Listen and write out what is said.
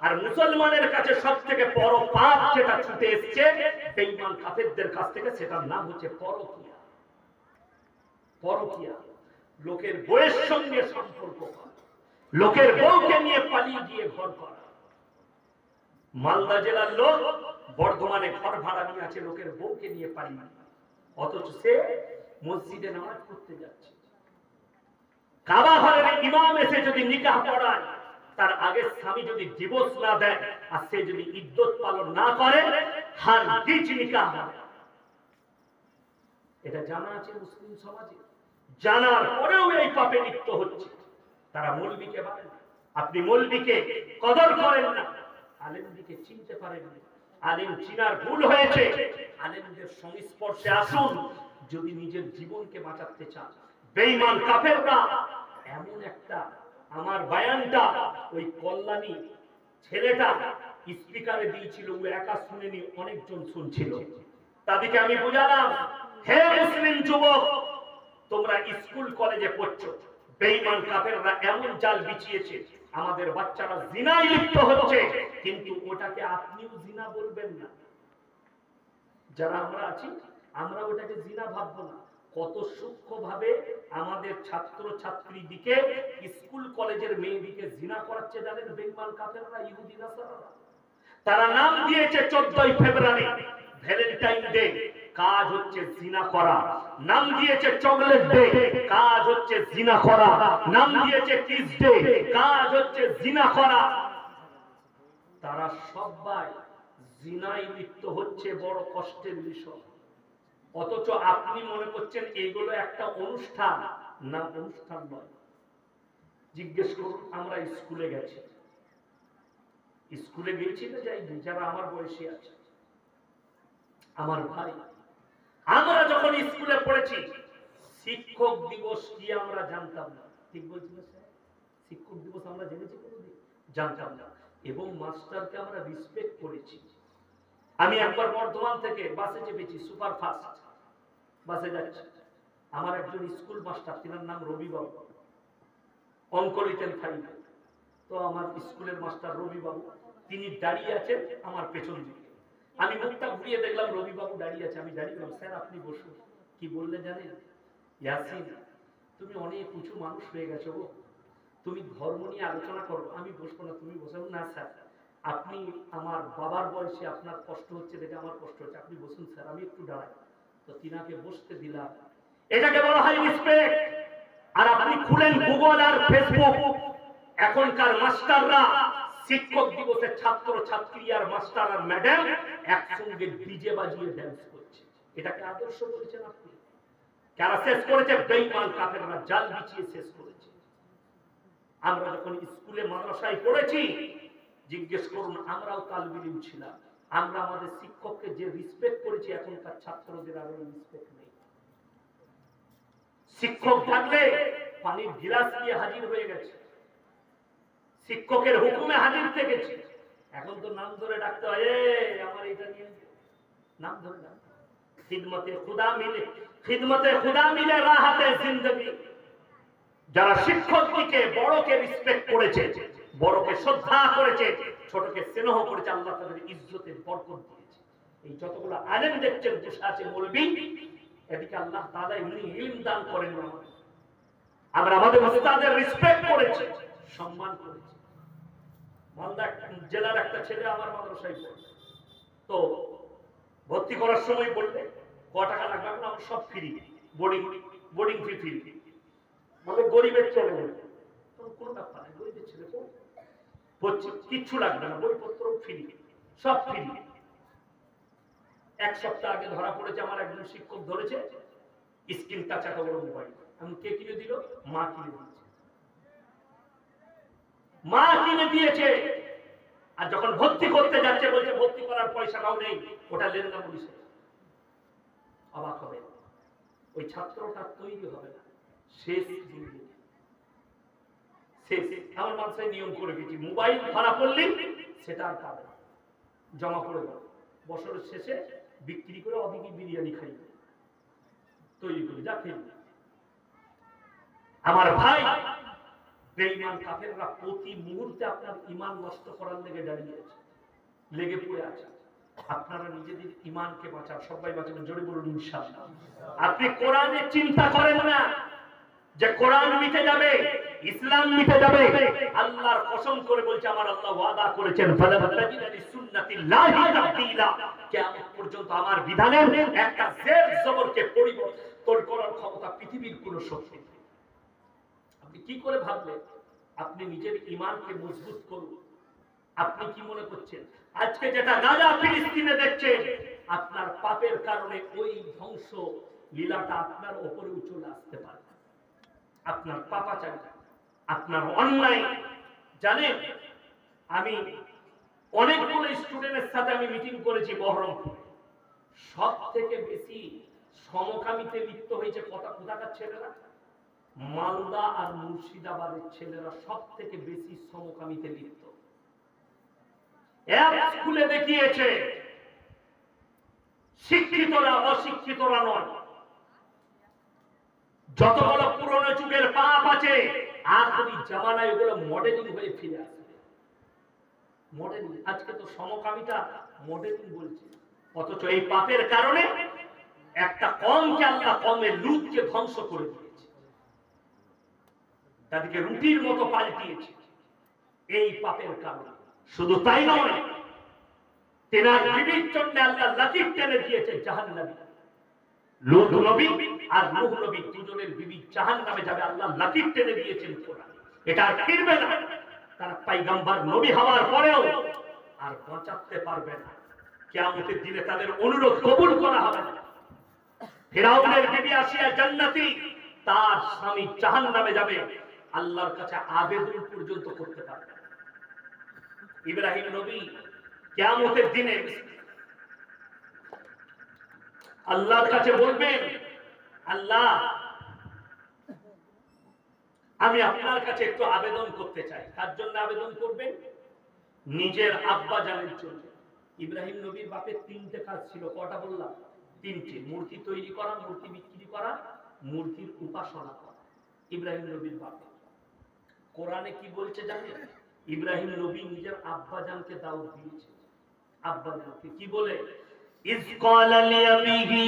আর মুসলমানের কাছে সবথেকে বড় পাপ যেটা ছুটে এসেছে বেঈমান কাফেরদের কাছ থেকে, সেটার নাম হচ্ছে পরকিয়া। পরকিয়া, লোকের বউয়ের সঙ্গে সম্পর্ক করা, লোকের বউকে নিয়ে পালিয়ে গিয়ে ঘর করা। মালদা জেলার লোক বর্ধমানে ঘর ভাড়া নিয়ে আছে লোকের বউকে নিয়ে পালিয়ে, অথচ সে মসজিদে নামাজ পড়তে যাচ্ছে। কাবা ঘরের ইমাম এসে যদি নিকাহ পড়ায়, তার আগে স্বামী যদি ডিভোর্স না দেয় আর সে যদি ইদ্যত পালন না করে, হারগিজ নিকাহ হবে। এটা জানা আছে মুসলিম সমাজে, জানার পরেও এই পাপে লিপ্ত হচ্ছে। তারা মৌলবীকে বলেন, আপনি মৌলবীকে কদর করেন না, আলেমদিকে চিনতে পারেন না। আলেম চিনার ভুল হয়েছে, আলেমদের সংস্পর্শে আসুন যদি নিজের জীবনকে বাঁচাতে চান। বেঈমান কাফেররা এমন একটা, আমার বয়ানটা ওই কল্যাণী ছেলেটা স্পিকারে দিয়েছিল, ও একা শুনেনি, অনেকজন শুনছিল। তাদেরকে আমি বুঝালাম, হে মুসলিম যুবক, তোমরা স্কুল কলেজে পড়ছো, বেঈমান কাফেররা এমন জাল বিছিয়েছে, আমাদের বাচ্চারা জিনায় লিপ্ত হচ্ছে, কিন্তু ওটাকে আপনিও জিনা বলবেন না। যারা আমরা আছি, আমরা ওটাকে জিনা ভাববো না। কত সূক্ষ্ম ভাবে আমাদের ছাত্র ছাত্রীদিকে, স্কুল কলেজের মেয়েদিকে জিনা করাচ্ছে জানেন বেঈমান কাফেররা, ইহুদি নাসারারা। তারা নাম দিয়েছে 14ই ফেব্রুয়ারি ভ্যালেন্টাইন ডে, কাজ হচ্ছে জিনা করা। নাম দিয়েছে চকলেট ডে, কাজ হচ্ছে জিনা করা। নাম দিয়েছে কিস ডে, কাজ হচ্ছে জিনা করা। তারা সবাই জিনায় লিপ্ত হচ্ছে, বড় কষ্টের বিষয়। অথচ আপনি মনে করছেন এগুলো একটা অনুষ্ঠান, না, অনুষ্ঠান নয়। জিজ্ঞেস করুন, আমরা স্কুলে গেছি, স্কুলে গিয়েছি না যাইনি, যারা আমার বয়সী আছে, আমার ভাই, আমরা যখন স্কুলে পড়েছি শিক্ষক দিবস কি আমরা জানতাম না। ঠিক বলছি না স্যার? শিক্ষক দিবস আমরা জেনেছি কোনোদিন? জানতাম না। এবং মাস্টারকে আমরা রেসপেক্ট করেছি। আমি একবার বর্ধমান থেকে বাসে চেপেছি, সুপার ফাস্ট বাসে যাচ্ছি। আমার একজন স্কুল মাস্টার, তিনার নাম রবি বাবু, অঙ্ক নিতেন ফাইভে। তো আমার স্কুলের মাস্টার রবি বাবু, তিনি দাঁড়িয়ে আছেন আমার পেছন দিকে। আমি মুখটা ঘুরিয়ে দেখলাম রবি বাবু দাঁড়িয়ে আছে। আমি দাঁড়িয়ে গেলাম, স্যার আপনি বসুন। কি বললে জানেন? ইয়াসিন, তুমি অনেক উঁচু মানুষ হয়ে গেছো গো, তুমি ধর্ম নিয়ে আলোচনা করো। আমি বসবো না, তুমি বসুন। না স্যার, আপনি আমার বাবার বয়সে, আপনার কষ্ট হচ্ছে দেখে আমার কষ্ট হচ্ছে, আপনি বসুন স্যার, আমি একটু দাঁড়াই। তো তিনাকে বসতে দিলাম। এটাকে বলা হয় রেসপেক্ট। আর আপনি খুলেন গুগল আর ফেসবুক, এখনকার মাস্টাররা শিক্ষক দিবসে ছাত্র ছাত্রী আর মাস্টার আর ম্যাডাম একসঙ্গে ডিজে বাজিয়ে ড্যান্স করছে। এটাকে আদর্শ করেছেন আপনি? কারা শেষ করেছে? বেঈমান কাফেররা জাল বিছিয়ে শেষ করেছে। আমরা যখন স্কুলে মাদ্রাসায় পড়েছি, জিজ্ঞেস করুন, আমরাও তালিবে ইলম ছিলাম। আমরা আমাদের শিক্ষককে যে রেসপেক্ট করেছি, এখনকার ছাত্রদের আর রেসপেক্ট নেই। শিক্ষক থাকলে পানির গিলাস দিয়ে হাজির হয়ে গেছে, শিক্ষকের হুকুমে হাজির থেকেছে। এখন তো নাম ধরে ডাকতে হয়, আমার এটা নিয়ে নাম ধরে ডাক। খিদমতে খুদা মিলে, খিদমতে খুদা মিলে রাহাতে জিন্দেগি। যারা শিক্ষককে, বড়কে রেসপেক্ট করেছে, বড়কে শ্রদ্ধা করেছে, ছোটকে স্নেহ করেছে, আল্লাহ তাদের ইজ্জতের বরকত দিয়েছে। এই যতগুলো আলেম দেখছেন বসে আছে মৌলবী, এদিকে আল্লাহ তাআলা এমনি ইলম দান করেন না। আমরা আমাদের উস্তাদের রেসপেক্ট করেছি, সম্মান করেছি। মালদা জেলার একটা ছেলে আমার মাদ্রাসায় পড়ে, তো ভর্তি করার সময় বললে ক টাকা লাগবে? আমার সব ফ্রি, বোর্ডিং ফি ফ্রি। বলে গরিবের ছেলে, কোনো ব্যাপার নেই, গরিবের ছেলে পড়ছে, কিচ্ছু লাগবে না, বইপত্র ফ্রি, সব ফ্রি। এক সপ্তাহ আগে ধরা পড়েছে, আমার একজন শিক্ষক ধরেছে স্ক্রিন টাচ এত বড় মোবাইল। আমি, কে কিনে দিল? মা কিনে দিয়েছে। মা কিনে দিয়েছে। আর যখন ভর্তি করতে যাচ্ছে বলছে ভর্তি করার পয়সাটাও নেই, ওটা লেনদেন পুলিশে। অবাক হবে, ওই ছাত্রটা তৈরি হবে না, শেষ জিন্দেগি শেষ। আমার মানুষের নিয়ম করে দিয়েছি, মোবাইল ধরা পড়লি সেটা আর পাবে না, জমা করে দাও, বছরের শেষে বিক্রি করে অদিকে বিরিয়ানি খাই তৈরি করে যা খেয়ে। আমার ভাই, বেঈমান কাফেররা প্রতি মুহূর্তে আপনার ঈমান নষ্ট করার লেগে দাঁড়িয়ে আছে, লেগে পড়ে আছে। আপনারা নিজেদের ঈমানকে বাঁচান, সবাই বাঁচাবেন, জোরে বলুন ইনশাআল্লাহ। আপনি কোরআনের চিন্তা করেন না যে কোরআন মিটে যাবে, ইসলাম মিটে যাবে। আল্লাহর কসম করে বলছে, আমার আল্লাহ ওয়াদা করেছেন ফালাতাজিদানি সুন্নাতিল্লাহি তাবদীলা, কিয়ামত পর্যন্ত আমার বিধানের একটা জের জবরকে পরিবর্তন করার ক্ষমতা পৃথিবীর কোন শক্তি নেই। আপনি কি করে ভাবলেন আপনি নিজের ঈমানকে মজবুত করুন? আপনি কি মনে করছেন আজকে যেটা গাজা ফিলিস্তিনে দেখছেন, আপনার পাপের কারণে ওই ধ্বংস লীলাটা আপনার উপরেও চলে আসতে পারে? আপনার পাপাচারী, আপনার অন্যায়। জানেন, আমি অনেকগুলো স্টুডেন্টের সাথে আমি মিটিং করেছি বহরমপুরে। সব থেকে বেশি সমকামিতে লিপ্ত হয়েছে কোথাকার ছেলেরা? মালদা আর মুর্শিদাবাদের ছেলেরা সব থেকে বেশি সমকামিতে লিপ্ত। এক স্কুলে দেখিয়েছে শিক্ষিতরা অশিক্ষিতরা নয়, যতগুলো পুরনো যুগের পাপ আছে আখেরি জামানায় ওগুলো মডেলিং হয়ে ফিরে আসবে। মডেলিং, আজকে তো সমকামিতা মডেলিং বলছে, অথচ এই পাপের কারণে একটা কমকে আল্লাহ কমের লুটকে ধ্বংস করে দিয়েছে, তাদেরকে রুটির মতো পাল্টিয়েছে এই পাপের কারণে। শুধু তাই নয়, তেনার বিবির জন্য আল্লাহ লাতিফ টেনে দিয়েছে জাহান্নামে। লূত নবী আর নূহ নবী দুজনের বিবি জাহান্নামে যাবে, আল্লাহ লাতিফ টেনে দিয়েছেন কোরআনে। এটা আর ফিরবে না, তারা পয়গম্বর নবী হওয়ার পরেও আর বাঁচাতে পারবে না। কিয়ামতের দিনে তাদের অনুরোধ কবুল করা হবে না। ফিরাউনের বিবি আসিয়া জান্নাতি, তার স্বামী জাহান্নামে যাবে, আল্লাহর কাছে আবেদন পর্যন্ত করতে পারবে না। ইব্রাহিম নবী কিয়ামতের দিনে আল্লাহর কাছে বলবেন, আল্লাহ আমি আপনার কাছে একটু আবেদন করতে চাই। কার জন্য আবেদন করবেন? নিজের আব্বা জানের জন্য। ইব্রাহিম নবীর বাপের তিনটে কাজ ছিল, কটা বললাম? তিনটে। মূর্তি তৈরি করা, মূর্তি বিক্রি করা, মূর্তির উপাসনা করা। ইব্রাহিম নবীর বাপে কোরআনে কি বলছে জানেন? ইব্রাহিম নবী নিজের আব্বা জানকে দাওয়াত দিয়েছে। আব্বা জানকে কি বলে? ইজ ক্বালা লিআবিহি